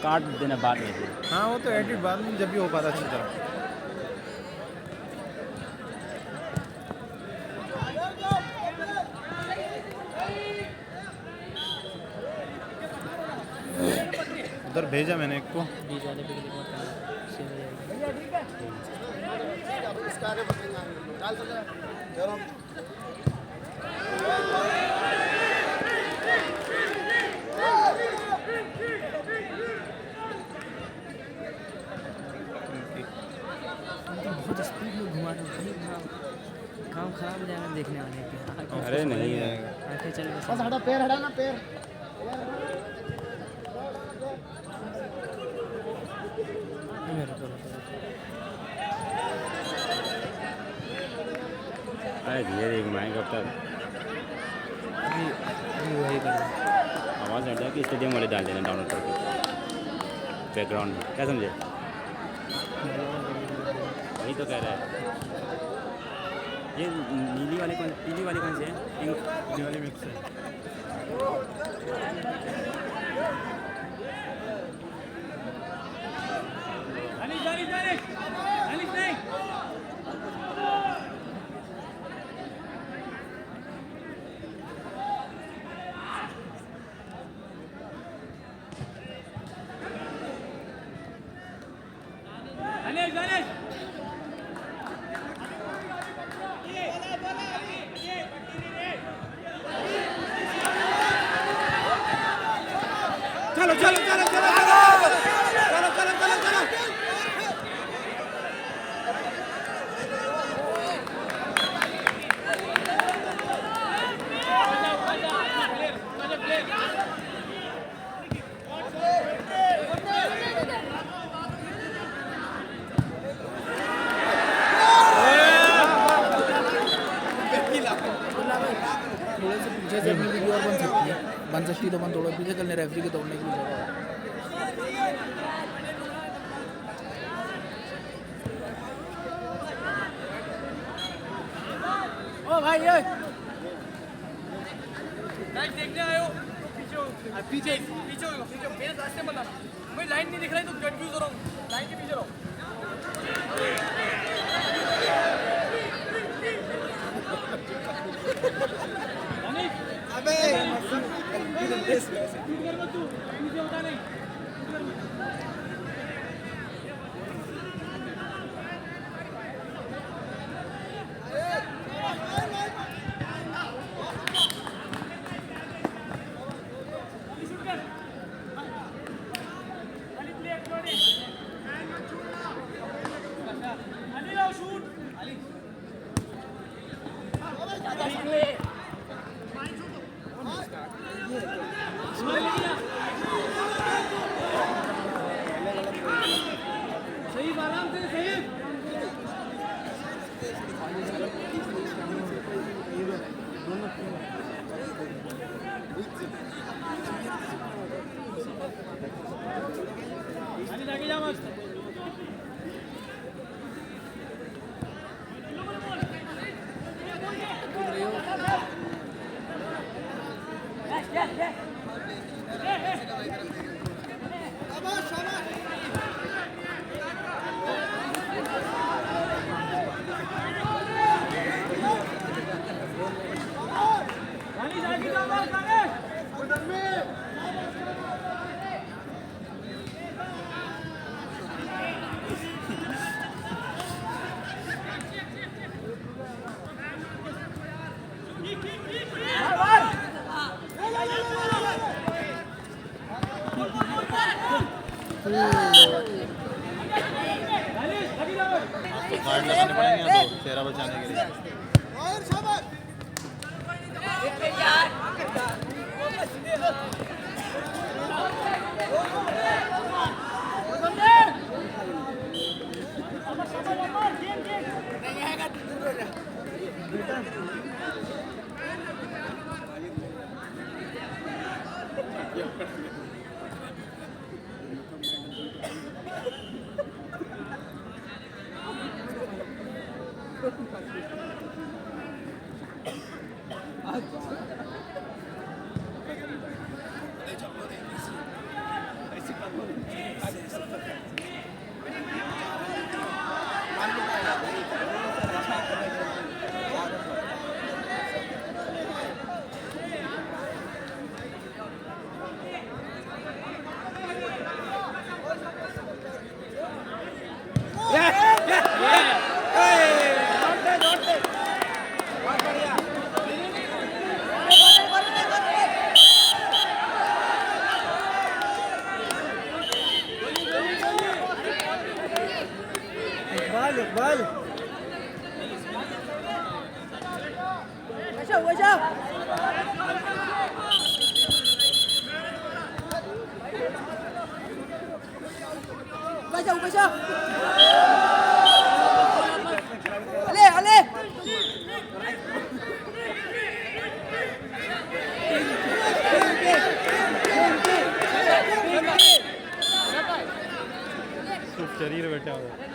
काट देना बाद में। हाँ वो तो एडिट बाद में जब भी हो पाता अच्छी तरह। उधर भेजा मैंने एक को। बहुत स्पीड में घुमा रहे हैं, काम खराब हो जाएगा देखने वाले के। अरे नहीं है, आके चल बस। हटा पैर, हटाना पैर। अरे धीरे धीरे घुमाएंगे अब तक। वही करना। आवाज़ हट जाए कि स्टेडियम वाले डाल देना डाउनलोड करके बैकग्राउंड में, क्या समझे? वही तो कह रहा है। ये नीली वाली कौन, पीली वाली कौन सी है? पिंक वाली मिक्स है। चलो चलो चलो चलो चलो चलो चलो चलो चलो। थोड़े से पीछे से अपनी वीडियो और बन सकती तो थोड़ा पीछे चलने रेफरी के दौड़ने की जगह। ओ भाई ये मैच देखने आए हो पीछे पीछे हो पीछे मेरे रास्ते मत आना। मैं लाइन नहीं दिख रही तो कंफ्यूज हो रहा हूँ। लाइन के पीछे रहो। अबे सही आराम से सही। आगे जा मस्त। कार्ड लगाने पड़ेंगे या तो चेहरा बचाने के लिए। शरीर बैठा हुआ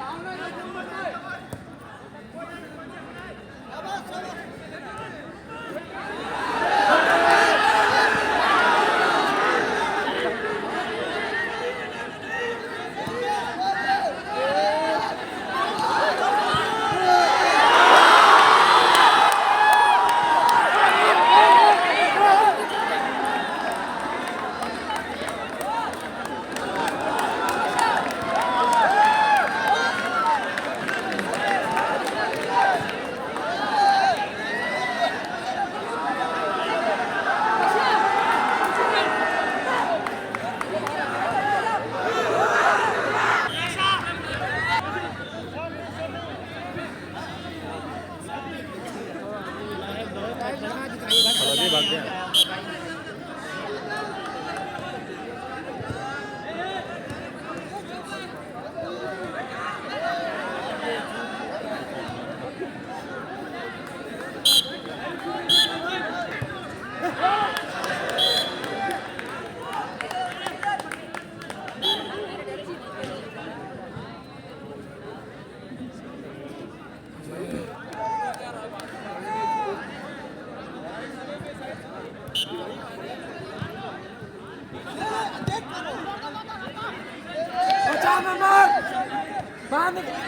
भाग गया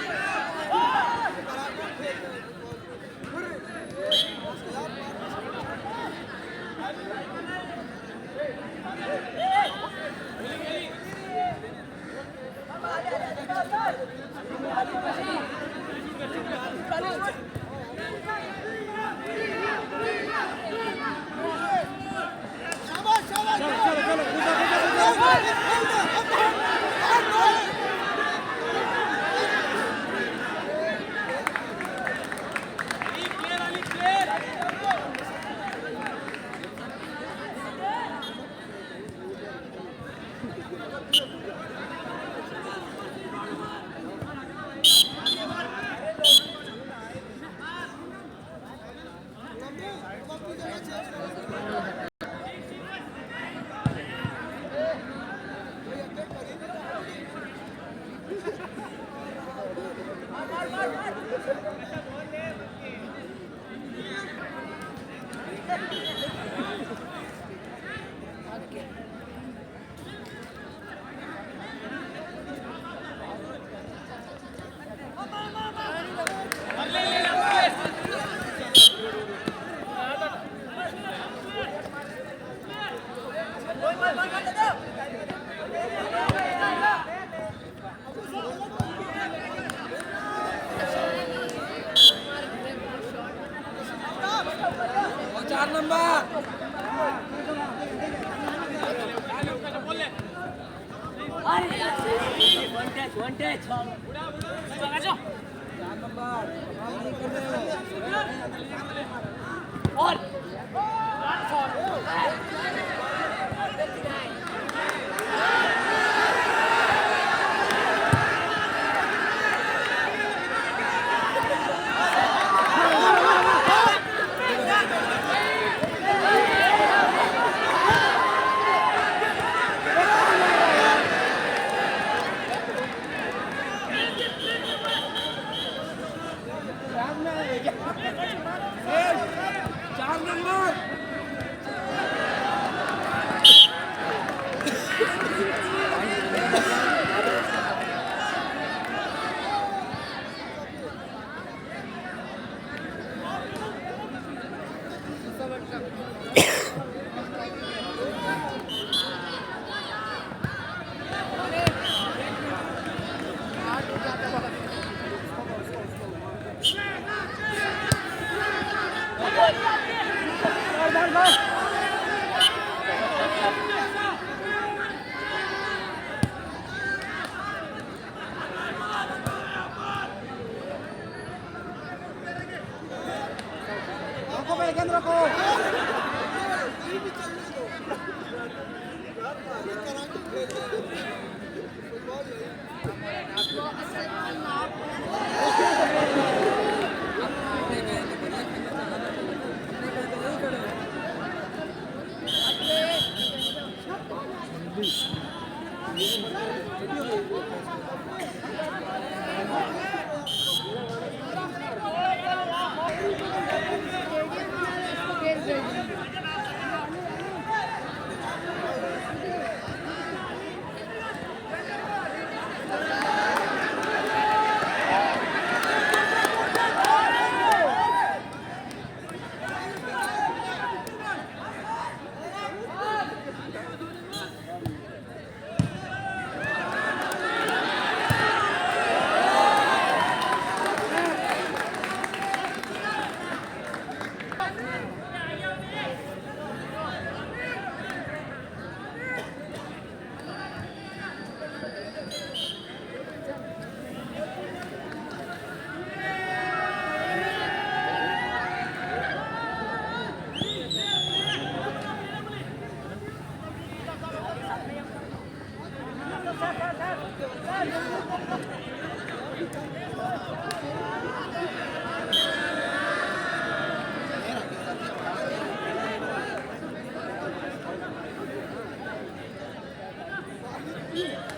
Yeah.